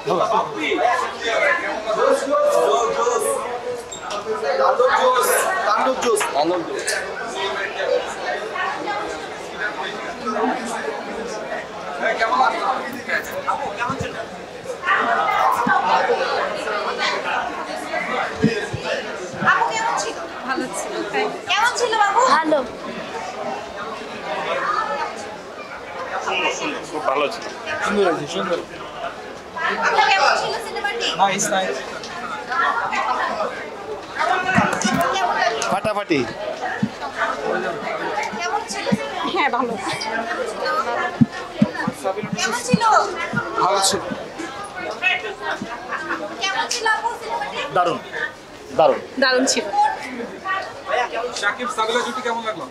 কেমন ছিল বাবু? ভালো। খুব ভালো ছিল। সুন্দর হয়েছে, সুন্দর। কেমন ছিল সিনেমাটি? Nice nice. ফাটাফাটি। কেমন ছিল? হ্যাঁ ভালো। কেমন ছিল? ভালো ছিল। কেমন ছিল আপু সিনেমাটি? দারুণ দারুণ দারুণ ছিল। শাকিব সাবিলা জুটি কেমন লাগলো?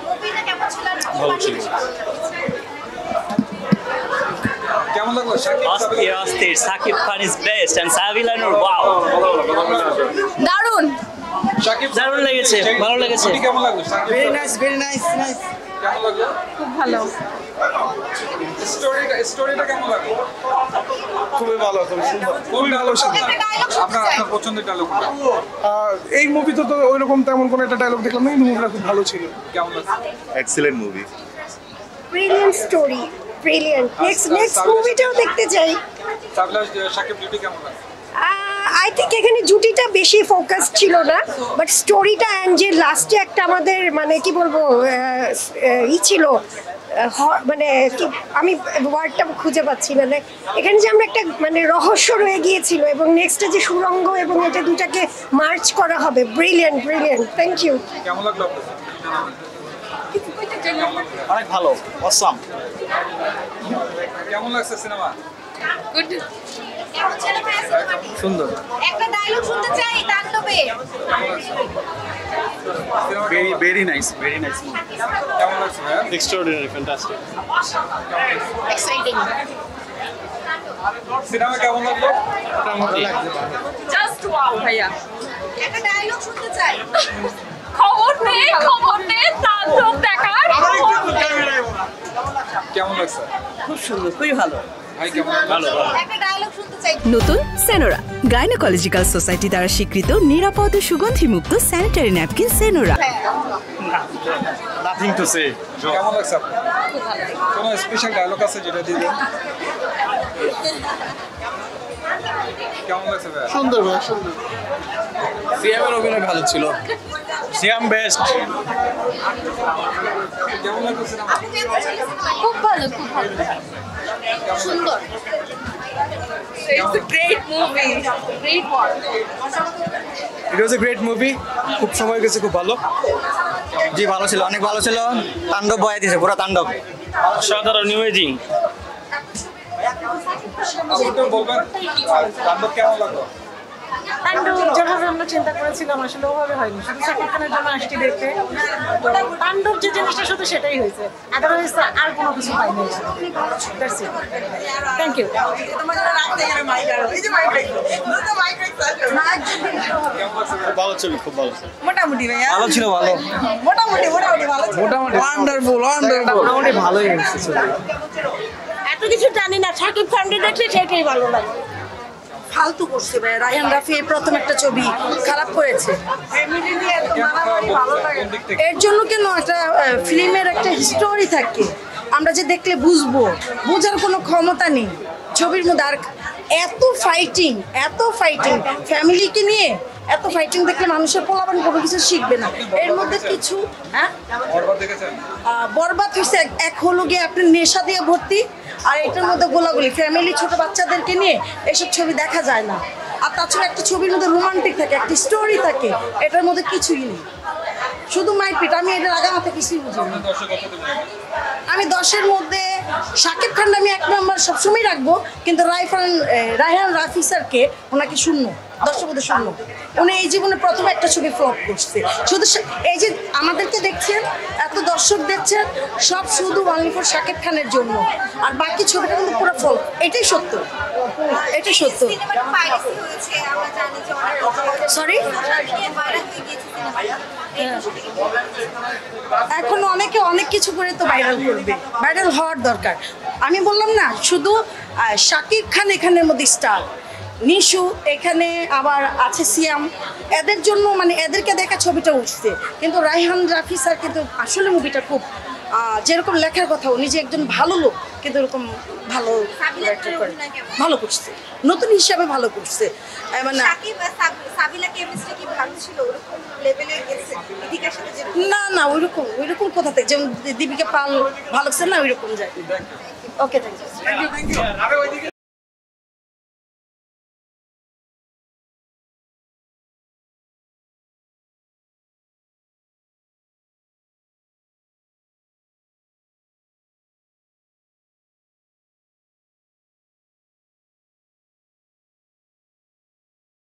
মুভিটা কেমন ছিল? ভালো ছিল। কেমন লাগলো শাকিব সাবিলা? অস্থির Sakib Khan is best and Sabila Nur wow. দারুণ। শাকিব দারুণ লেগেছে, ভালো লেগেছে। জুটি কেমন লাগলো? Shakib very nice nice. কেমন লাগলো? খুব ভালো। স্টোরিটা কেমন লাগলো? খুবই ভালো, খুবই সুন্দর, খুবই ভালো ছিল। একটা ডায়লগ শুনতে চাই। আপনার পছন্দের ডায়লগ কোনটা? এই মুভিতে তো ওইরকম তেমন কোনো একটা ডায়লগ দেখলাম না, কিন্তু মুভিটা খুব ভালো ছিল। কেমন লাগছে? Excellent movie. Brilliant story, brilliant. Next মুভিটাও দেখতে চাই। সাবিলা শাকিব জুটি কেমন লাগছে? আই থিঙ্ক এখানে জুটিটা বেশি ফোকাস ছিল না, বাট স্টোরিটা অ্যান্ড যে লাস্টে একটা আমাদের মানে কি বলবো ছিল মানে কি আমি ওয়ার্ডটা খুঁজে পাচ্ছি না, এখানে যে আমরা একটা মানে রহস্য রয়ে গিয়েছিল এবং নেক্সটে যে সুরঙ্গ এবং এটা দুটাকে মার্চ করা হবে। Brilliant brilliant, thank you. কেমন লাগলো আপনার? অনেক ভালো, অসাম। কেমন লাগছে সিনেমা? গুড। কেমন ছিল ভাইয়া সিনেমাটি? সুন্দর। একটা ডায়লগ শুনতে চাই তাণ্ডবে। ভেরি নাইস কেমন লাগছে ভাইয়া? Extraordinary, fantastic. এক্সাইটিং। সিনেমা কেমন লাগলো? জাস্ট ওয়াও ভাইয়া। একটা ডায়লগ শুনতে চাই। খবর নেই তাণ্ডব দেখার। কেমন লাগছে? খুব সুন্দর, খুবই ভালো। ভাই কেমন লাগলো? একটা ডায়লগ শুনতে চাই। নতুন সেনোরা গাইনোকোলজিক্যাল সোসাইটি দ্বারা স্বীকৃত নিরাপদ ও সুগন্ধিমুক্ত sanitary napkin Senora. Nothing to say. কেমন লাগছে আপনার? কোনো স্পেশাল ডায়লগ আছে যেটা দিয়ে দেন? কেমন লাগছে ভাইয়া? সুন্দর ভাই, সুন্দর। সিএমের অভিনয় ভালো ছিল। সিয়াম বেস্ট। কেমন লাগছে সিনেমা? আপু কেমন ছিল সিনেমাটি? খুব ভালো, খুব ভালো। সুন্দর। It's a great movie. Great one. It was a great movie, খুব সময় গেছে, খুব ভালো। জি ভালো ছিল, অনেক ভালো ছিল। তাণ্ডব বয়া দিয়েছে, পুরো তাণ্ডব। সাধারণ ইমেজিং। আপনি তো বলবেন তাণ্ডব কেমন লাগলো? তাণ্ডব যেভাবে আমরা চিন্তা করেছিলাম আসলে ওভাবে হয়নি, শুধু শাকিব খানের জন্য আসছি দেখতে। তো তাণ্ডব যে জিনিসটা শুধু সেটাই হয়েছে, আদারওয়াইজ আর কোনো কিছু পাইনি। That's it, thank you. ভালো ছিল, খুব ভালো ছিল। মোটামুটি ভাইয়া ভালো ছিল, ভালো। মোটামুটি ওয়ান্ডারফুল মোটামুটি ভালোই হয়েছে। এত কিছু জানি না, শাকিব খানকে দেখলে সেটাই ভালো লাগে। ফালতু করছে ভাই, রায়হান রাফি প্রথম একটা ছবি খারাপ করেছে। এর জন্য কেন একটা ফিল্মের একটা হিস্টোরি থাকে, আমরা যে দেখলে বুঝবো, বোঝার কোনো ক্ষমতা নেই ছবির মধ্যে। আর এত ফাইটিং ফ্যামিলিকে নিয়ে এত ফাইটিং দেখলে মানুষের পোলাপান কোনো কিছু শিখবে না। এর মধ্যে কিছু বরবাদ দেখেছেন? বরবাদ হয়েছে এক হলো গিয়ে আপনার নেশা দিয়ে ভর্তি, আর এটার মধ্যে গোলাগুলি, ফ্যামিলি ছোট বাচ্চাদেরকে নিয়ে এসব ছবি দেখা যায় না। আর তাছাড়া একটা ছবির মধ্যে রোমান্টিক থাকে, একটা স্টোরি থাকে, এটার মধ্যে কিছুই নেই, শুধু মারপিট। আমি এটার আগামাতে কিছুই বুঝি না। আমি 10-এর মধ্যে শাকিব খান আমি 1 নম্বর সবসময় রাখবো, কিন্তু রায়হান রাফি স্যারকে ওনাকে 0, 10-এর মধ্যে 0। উনি এই জীবনে প্রথম একটা ছবি ফ্লপ করছে। শুধু এই যে আমাদেরকে দেখছেন, এত দর্শক দেখছেন, সব শুধু অনলি ফর শাকিব খানের জন্য, আর বাকি ছবিটা কিন্তু পুরো ফ্লপ। এটাই সত্য, এটাই সত্য। সিনেমাটা পাইরেসি হয়েছে, আমরা জানি যে অনেক সরি, ভাইরাল হয়ে গিয়েছে সিনেমাটা। এখন অনেকে অনেক কিছু করে তো ভাইরাল করবে, ভাইরাল হওয়ার দরকার। আমি বললাম না শুধু শাকিব খান এখানের মধ্যে স্টার, নিশু এখানে আবার আছে সিয়াম, এদের জন্য মানে এদেরকে দেখা ছবিটা উঠছে। কিন্তু রায়হান রাফি স্যার কিন্তু আসলে মুভিটা খুব যেরকম লেখার কথা, উনি যে একজন ভালো লোক কিন্তু এরকম ভালো ভালো করছে, নতুন হিসাবে ভালো করছে। মানে সাকিব আর সাবিলা কেমিস্ট্রি কি ভালো ছিল, ওরকম লেভেলে গেছে দীপিকার সাথে যে না না ওইরকম কোথা থেকে, যেমন দীপিকা পাল ভালো করছে না ওইরকম যায়। Okay thank you.